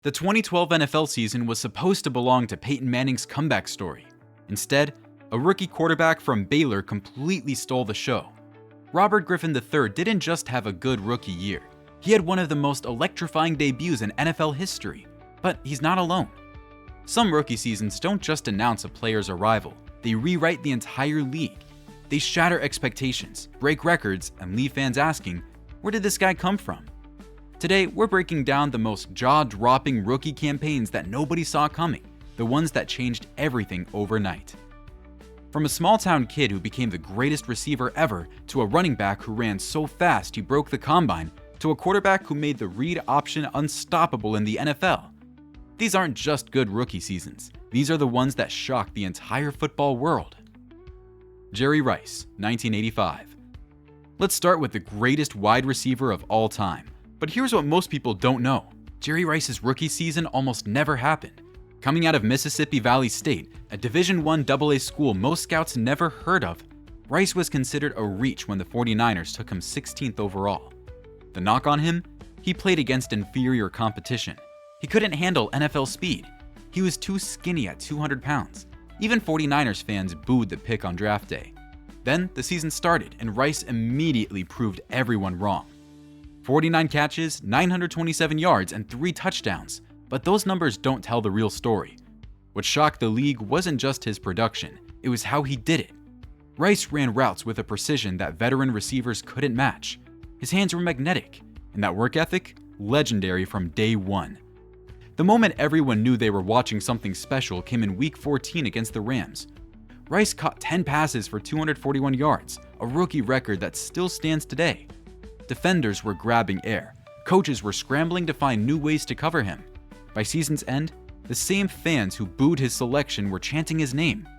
The 2012 NFL season was supposed to belong to Peyton Manning's comeback story. Instead, a rookie quarterback from Baylor completely stole the show. Robert Griffin III didn't just have a good rookie year. He had one of the most electrifying debuts in NFL history. But he's not alone. Some rookie seasons don't just announce a player's arrival, they rewrite the entire league. They shatter expectations, break records, and leave fans asking, where did this guy come from? Today, we're breaking down the most jaw-dropping rookie campaigns that nobody saw coming, the ones that changed everything overnight. From a small-town kid who became the greatest receiver ever, to a running back who ran so fast he broke the combine, to a quarterback who made the read option unstoppable in the NFL. These aren't just good rookie seasons. These are the ones that shocked the entire football world. Jerry Rice, 1985. Let's start with the greatest wide receiver of all time. But here's what most people don't know. Jerry Rice's rookie season almost never happened. Coming out of Mississippi Valley State, a Division I AA school most scouts never heard of, Rice was considered a reach when the 49ers took him 16th overall. The knock on him? He played against inferior competition. He couldn't handle NFL speed. He was too skinny at 200 pounds. Even 49ers fans booed the pick on draft day. Then the season started, and Rice immediately proved everyone wrong. 49 catches, 927 yards, and 3 touchdowns. But those numbers don't tell the real story. What shocked the league wasn't just his production, it was how he did it. Rice ran routes with a precision that veteran receivers couldn't match. His hands were magnetic, and that work ethic, legendary from day one. The moment everyone knew they were watching something special came in Week 14 against the Rams. Rice caught 10 passes for 241 yards, a rookie record that still stands today. Defenders were grabbing air. Coaches were scrambling to find new ways to cover him. By season's end, the same fans who booed his selection were chanting his name.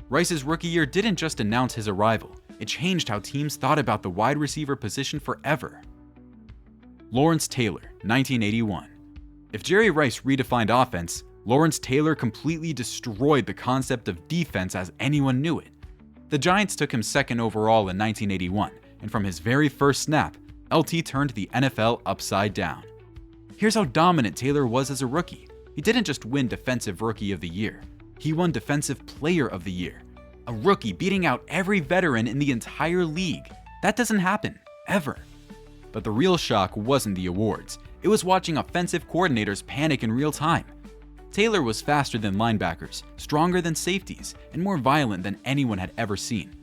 Rice's rookie year didn't just announce his arrival, it changed how teams thought about the wide receiver position forever. Lawrence Taylor, 1981. If Jerry Rice redefined offense, Lawrence Taylor completely destroyed the concept of defense as anyone knew it. The Giants took him 2nd overall in 1981, and from his very first snap, LT turned the NFL upside down. Here's how dominant Taylor was as a rookie. He didn't just win Defensive Rookie of the Year, he won Defensive Player of the Year. A rookie beating out every veteran in the entire league. That doesn't happen, ever. But the real shock wasn't the awards, it was watching offensive coordinators panic in real time. Taylor was faster than linebackers, stronger than safeties, and more violent than anyone had ever seen.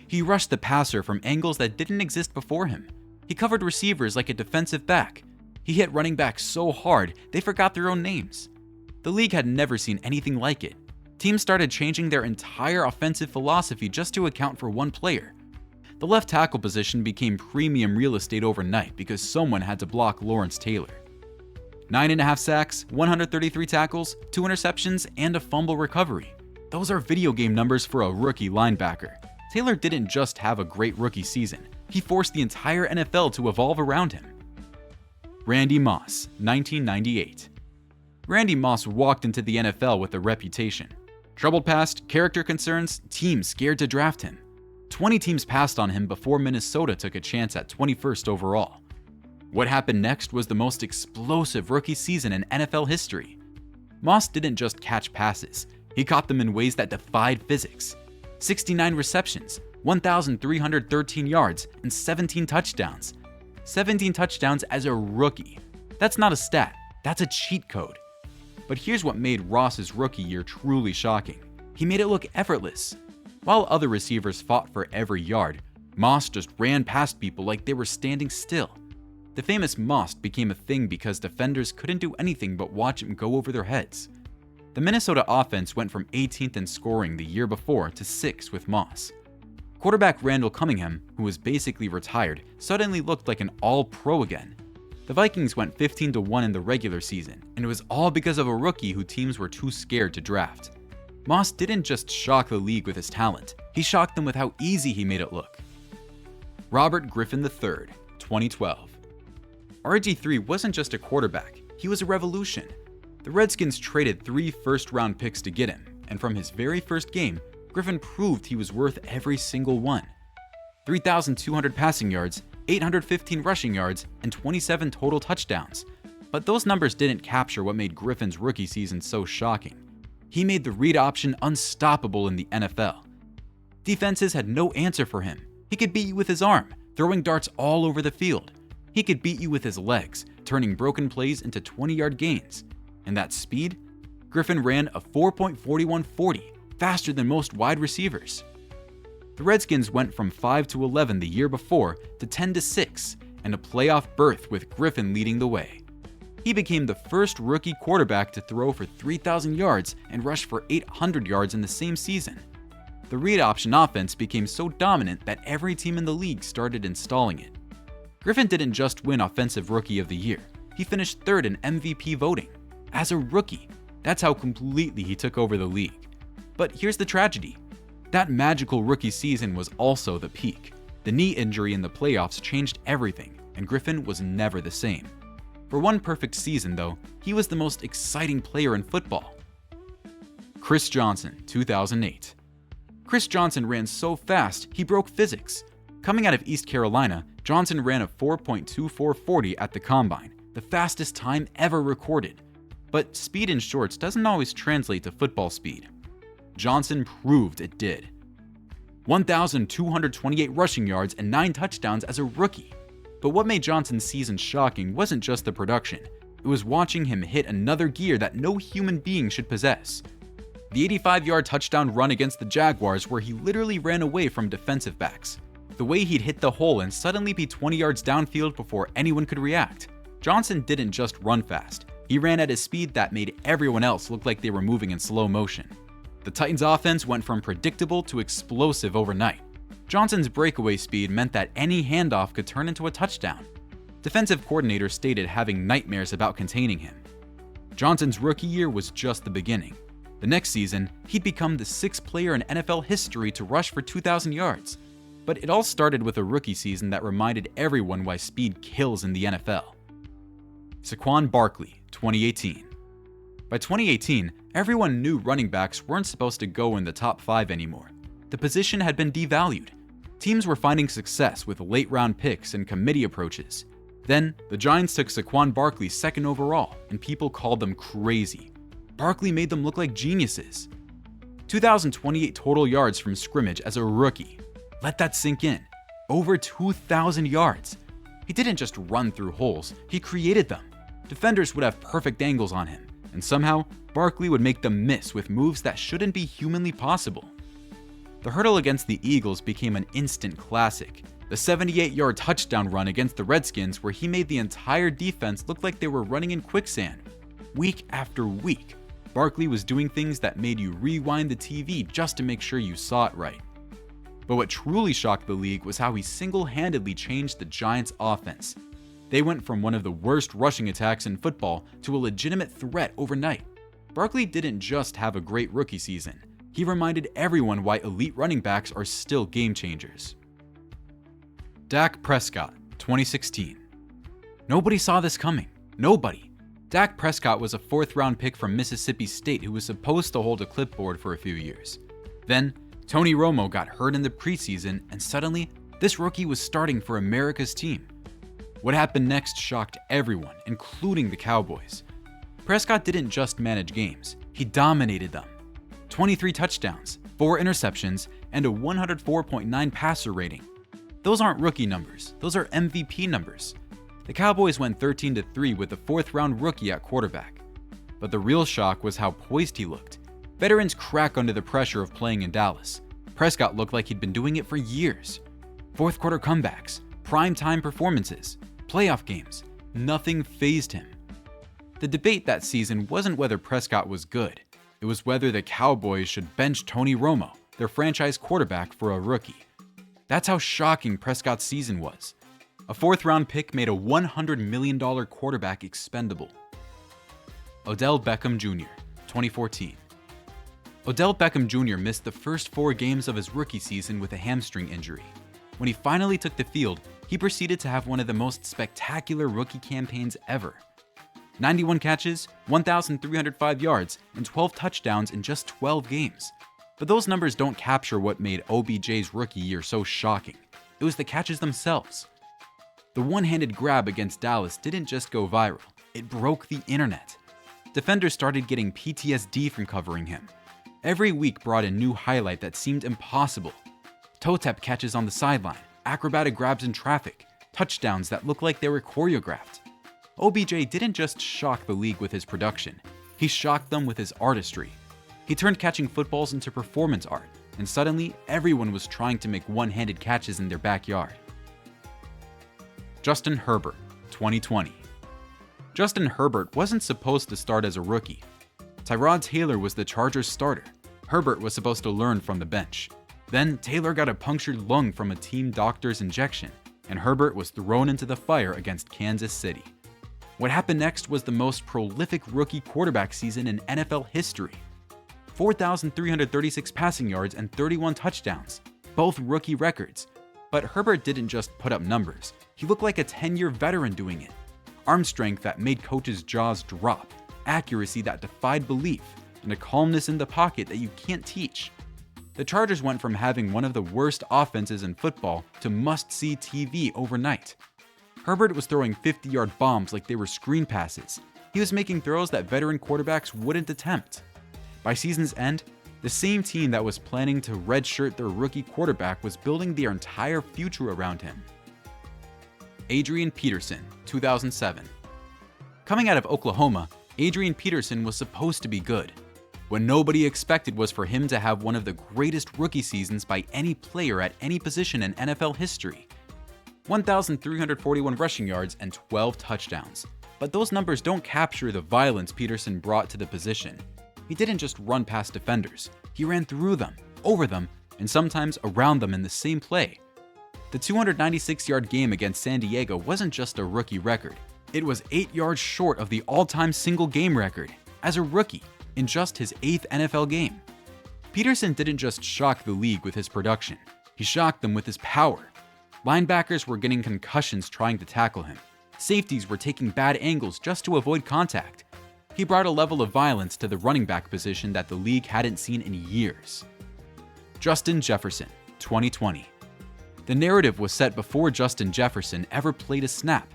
He rushed the passer from angles that didn't exist before him. He covered receivers like a defensive back. He hit running backs so hard, they forgot their own names. The league had never seen anything like it. Teams started changing their entire offensive philosophy just to account for one player. The left tackle position became premium real estate overnight because someone had to block Lawrence Taylor. 9.5 sacks, 133 tackles, 2 interceptions, and a fumble recovery. Those are video game numbers for a rookie linebacker. Taylor didn't just have a great rookie season, he forced the entire NFL to evolve around him. Randy Moss, 1998. Randy Moss walked into the NFL with a reputation. Troubled past, character concerns, teams scared to draft him. 20 teams passed on him before Minnesota took a chance at 21st overall. What happened next was the most explosive rookie season in NFL history. Moss didn't just catch passes, he caught them in ways that defied physics. 69 receptions, 1,313 yards, and 17 touchdowns. 17 touchdowns as a rookie. That's not a stat, that's a cheat code. But here's what made Ross's rookie year truly shocking. He made it look effortless. While other receivers fought for every yard, Moss just ran past people like they were standing still. The famous Moss became a thing because defenders couldn't do anything but watch him go over their heads. The Minnesota offense went from 18th in scoring the year before to 6th with Moss. Quarterback Randall Cunningham, who was basically retired, suddenly looked like an all-pro again. The Vikings went 15-1 in the regular season, and it was all because of a rookie who teams were too scared to draft. Moss didn't just shock the league with his talent, he shocked them with how easy he made it look. Robert Griffin III, 2012. RG3 wasn't just a quarterback, he was a revolution. The Redskins traded 3 first-round picks to get him, and from his very first game, Griffin proved he was worth every single one. 3,200 passing yards, 815 rushing yards, and 27 total touchdowns. But those numbers didn't capture what made Griffin's rookie season so shocking. He made the read option unstoppable in the NFL. Defenses had no answer for him. He could beat you with his arm, throwing darts all over the field. He could beat you with his legs, turning broken plays into 20-yard gains. And that speed? Griffin ran a 4.4140, faster than most wide receivers. The Redskins went from 5-11 the year before to 10-6, and a playoff berth with Griffin leading the way. He became the first rookie quarterback to throw for 3,000 yards and rush for 800 yards in the same season. The read option offense became so dominant that every team in the league started installing it. Griffin didn't just win Offensive Rookie of the Year, he finished third in MVP voting. As a rookie, that's how completely he took over the league. But here's the tragedy. That magical rookie season was also the peak. The knee injury in the playoffs changed everything, and Griffin was never the same. For one perfect season, though, he was the most exciting player in football. Chris Johnson, 2008. Chris Johnson ran so fast, he broke physics. Coming out of East Carolina, Johnson ran a 4.2440 at the combine, the fastest time ever recorded. But speed in shorts doesn't always translate to football speed. Johnson proved it did. 1,228 rushing yards and 9 touchdowns as a rookie. But what made Johnson's season shocking wasn't just the production. It was watching him hit another gear that no human being should possess. The 85-yard touchdown run against the Jaguars where he literally ran away from defensive backs. The way he'd hit the hole and suddenly be 20 yards downfield before anyone could react. Johnson didn't just run fast. He ran at a speed that made everyone else look like they were moving in slow motion. The Titans' offense went from predictable to explosive overnight. Johnson's breakaway speed meant that any handoff could turn into a touchdown. Defensive coordinators stated having nightmares about containing him. Johnson's rookie year was just the beginning. The next season, he'd become the 6th player in NFL history to rush for 2,000 yards. But it all started with a rookie season that reminded everyone why speed kills in the NFL. Saquon Barkley, 2018. By 2018, everyone knew running backs weren't supposed to go in the top 5 anymore. The position had been devalued. Teams were finding success with late-round picks and committee approaches. Then, the Giants took Saquon Barkley 2nd overall, and people called them crazy. Barkley made them look like geniuses. 2,028 total yards from scrimmage as a rookie. Let that sink in. Over 2,000 yards. He didn't just run through holes, he created them. Defenders would have perfect angles on him, and somehow, Barkley would make them miss with moves that shouldn't be humanly possible. The hurdle against the Eagles became an instant classic. The 78-yard touchdown run against the Redskins where he made the entire defense look like they were running in quicksand. Week after week, Barkley was doing things that made you rewind the TV just to make sure you saw it right. But what truly shocked the league was how he single-handedly changed the Giants' offense. They went from one of the worst rushing attacks in football to a legitimate threat overnight. Barkley didn't just have a great rookie season. He reminded everyone why elite running backs are still game changers. Dak Prescott, 2016. Nobody saw this coming. Nobody. Dak Prescott was a 4th-round pick from Mississippi State who was supposed to hold a clipboard for a few years. Then, Tony Romo got hurt in the preseason, and suddenly, this rookie was starting for America's team. What happened next shocked everyone, including the Cowboys. Prescott didn't just manage games, he dominated them. 23 touchdowns, 4 interceptions, and a 104.9 passer rating. Those aren't rookie numbers, those are MVP numbers. The Cowboys went 13-3 with the 4th-round rookie at quarterback. But the real shock was how poised he looked. Veterans crack under the pressure of playing in Dallas. Prescott looked like he'd been doing it for years. 4th-quarter comebacks, prime-time performances, playoff games, nothing fazed him. The debate that season wasn't whether Prescott was good. It was whether the Cowboys should bench Tony Romo, their franchise quarterback, for a rookie. That's how shocking Prescott's season was. A 4th-round pick made a $100 million quarterback expendable. Odell Beckham Jr., 2014. Odell Beckham Jr. missed the first 4 games of his rookie season with a hamstring injury. When he finally took the field, he proceeded to have one of the most spectacular rookie campaigns ever. 91 catches, 1,305 yards, and 12 touchdowns in just 12 games. But those numbers don't capture what made OBJ's rookie year so shocking. It was the catches themselves. The one-handed grab against Dallas didn't just go viral. It broke the internet. Defenders started getting PTSD from covering him. Every week brought a new highlight that seemed impossible. Toe-tap catches on the sideline, acrobatic grabs in traffic, touchdowns that looked like they were choreographed. OBJ didn't just shock the league with his production, he shocked them with his artistry. He turned catching footballs into performance art, and suddenly everyone was trying to make one-handed catches in their backyard. Justin Herbert, 2020. Justin Herbert wasn't supposed to start as a rookie. Tyrod Taylor was the Chargers starter. Herbert was supposed to learn from the bench. Then Taylor got a punctured lung from a team doctor's injection, and Herbert was thrown into the fire against Kansas City. What happened next was the most prolific rookie quarterback season in NFL history. 4,336 passing yards and 31 touchdowns, both rookie records. But Herbert didn't just put up numbers, he looked like a 10-year veteran doing it. Arm strength that made coaches' jaws drop, accuracy that defied belief, and a calmness in the pocket that you can't teach. The Chargers went from having one of the worst offenses in football to must-see TV overnight. Herbert was throwing 50-yard bombs like they were screen passes. He was making throws that veteran quarterbacks wouldn't attempt. By season's end, the same team that was planning to redshirt their rookie quarterback was building their entire future around him. Adrian Peterson, 2007. Coming out of Oklahoma, Adrian Peterson was supposed to be good. What nobody expected was for him to have one of the greatest rookie seasons by any player at any position in NFL history. 1,341 rushing yards and 12 touchdowns. But those numbers don't capture the violence Peterson brought to the position. He didn't just run past defenders. He ran through them, over them, and sometimes around them in the same play. The 296-yard game against San Diego wasn't just a rookie record. It was 8 yards short of the all-time single-game record, as a rookie, in just his 8th NFL game. Peterson didn't just shock the league with his production, he shocked them with his power. Linebackers were getting concussions trying to tackle him. Safeties were taking bad angles just to avoid contact. He brought a level of violence to the running back position that the league hadn't seen in years. Justin Jefferson, 2020. The narrative was set before Justin Jefferson ever played a snap.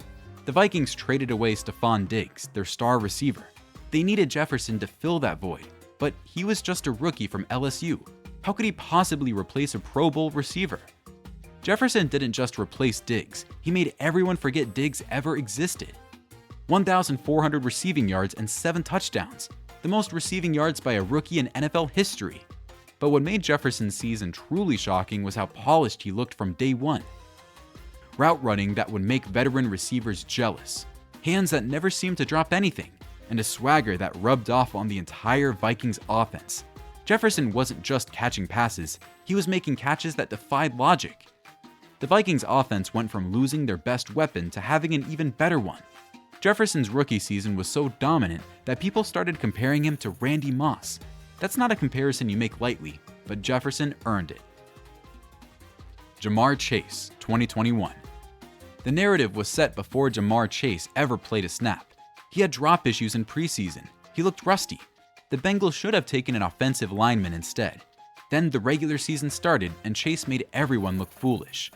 The Vikings traded away Stephon Diggs, their star receiver. They needed Jefferson to fill that void, but he was just a rookie from LSU. How could he possibly replace a Pro Bowl receiver? Jefferson didn't just replace Diggs, he made everyone forget Diggs ever existed. 1,400 receiving yards and 7 touchdowns, the most receiving yards by a rookie in NFL history. But what made Jefferson's season truly shocking was how polished he looked from day one. Route running that would make veteran receivers jealous, hands that never seemed to drop anything, and a swagger that rubbed off on the entire Vikings offense. Jefferson wasn't just catching passes, he was making catches that defied logic. The Vikings offense went from losing their best weapon to having an even better one. Jefferson's rookie season was so dominant that people started comparing him to Randy Moss. That's not a comparison you make lightly, but Jefferson earned it. Jamar Chase, 2021. The narrative was set before Jamar Chase ever played a snap. He had drop issues in preseason. He looked rusty. The Bengals should have taken an offensive lineman instead. Then the regular season started and Chase made everyone look foolish.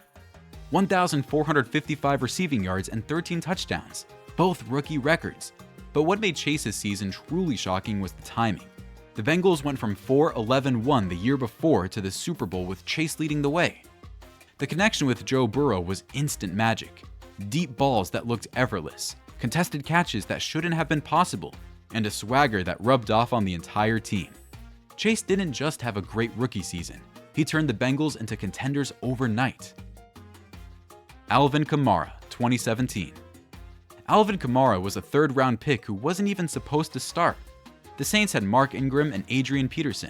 1,455 receiving yards and 13 touchdowns, both rookie records. But what made Chase's season truly shocking was the timing. The Bengals went from 4-11-1 the year before to the Super Bowl with Chase leading the way. The connection with Joe Burrow was instant magic. Deep balls that looked effortless, contested catches that shouldn't have been possible, and a swagger that rubbed off on the entire team. Chase didn't just have a great rookie season, he turned the Bengals into contenders overnight. Alvin Kamara, 2017. Alvin Kamara was a third-round pick who wasn't even supposed to start. The Saints had Mark Ingram and Adrian Peterson.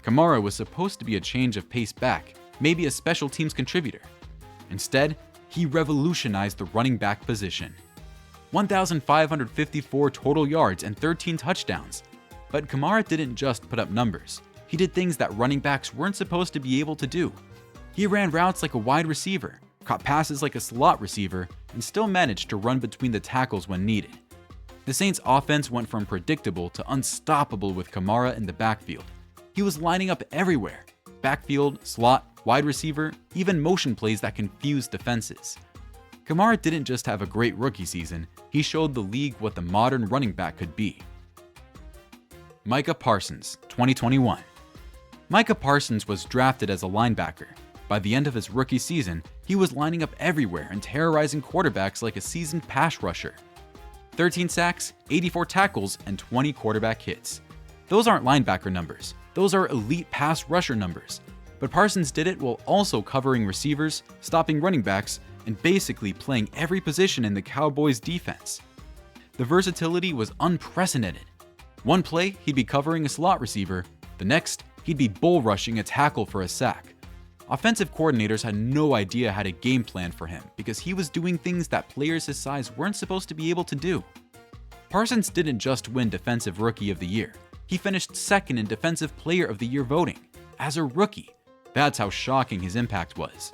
Kamara was supposed to be a change of pace back, maybe a special teams contributor. Instead, he revolutionized the running back position. 1,554 total yards and 13 touchdowns. But Kamara didn't just put up numbers. He did things that running backs weren't supposed to be able to do. He ran routes like a wide receiver, caught passes like a slot receiver, and still managed to run between the tackles when needed. The Saints' offense went from predictable to unstoppable with Kamara in the backfield. He was lining up everywhere: backfield, slot, wide receiver, even motion plays that confused defenses. Kamara didn't just have a great rookie season, he showed the league what the modern running back could be. Micah Parsons, 2021. Micah Parsons was drafted as a linebacker. By the end of his rookie season, he was lining up everywhere and terrorizing quarterbacks like a seasoned pass rusher. 13 sacks, 84 tackles, and 20 quarterback hits. Those aren't linebacker numbers, those are elite pass rusher numbers. But Parsons did it while also covering receivers, stopping running backs, and basically playing every position in the Cowboys' defense. The versatility was unprecedented. One play, he'd be covering a slot receiver, the next, he'd be bull rushing a tackle for a sack. Offensive coordinators had no idea how to game plan for him because he was doing things that players his size weren't supposed to be able to do. Parsons didn't just win Defensive Rookie of the Year, he finished second in Defensive Player of the Year voting, as a rookie. That's how shocking his impact was.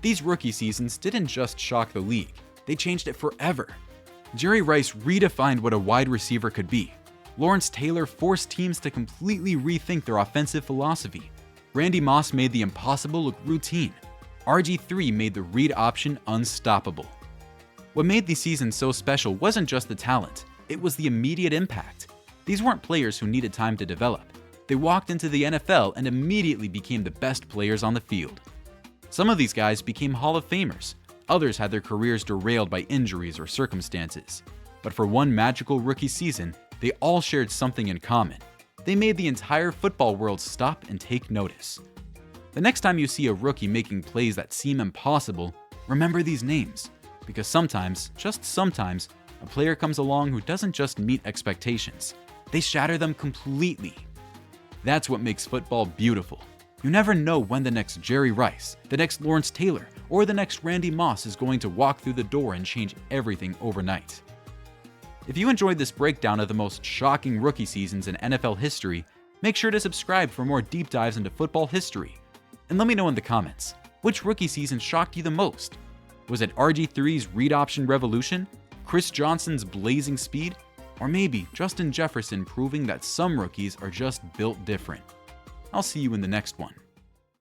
These rookie seasons didn't just shock the league, they changed it forever. Jerry Rice redefined what a wide receiver could be. Lawrence Taylor forced teams to completely rethink their offensive philosophy. Randy Moss made the impossible look routine. RG3 made the read option unstoppable. What made these seasons so special wasn't just the talent, it was the immediate impact. These weren't players who needed time to develop. They walked into the NFL and immediately became the best players on the field. Some of these guys became Hall of Famers. Others had their careers derailed by injuries or circumstances. But for one magical rookie season, they all shared something in common. They made the entire football world stop and take notice. The next time you see a rookie making plays that seem impossible, remember these names. Because sometimes, just sometimes, a player comes along who doesn't just meet expectations. They shatter them completely. That's what makes football beautiful. You never know when the next Jerry Rice, the next Lawrence Taylor, or the next Randy Moss is going to walk through the door and change everything overnight. If you enjoyed this breakdown of the most shocking rookie seasons in NFL history, make sure to subscribe for more deep dives into football history. And let me know in the comments, which rookie season shocked you the most? Was it RG3's read option revolution, Chris Johnson's blazing speed, or maybe Justin Jefferson proving that some rookies are just built different? I'll see you in the next one.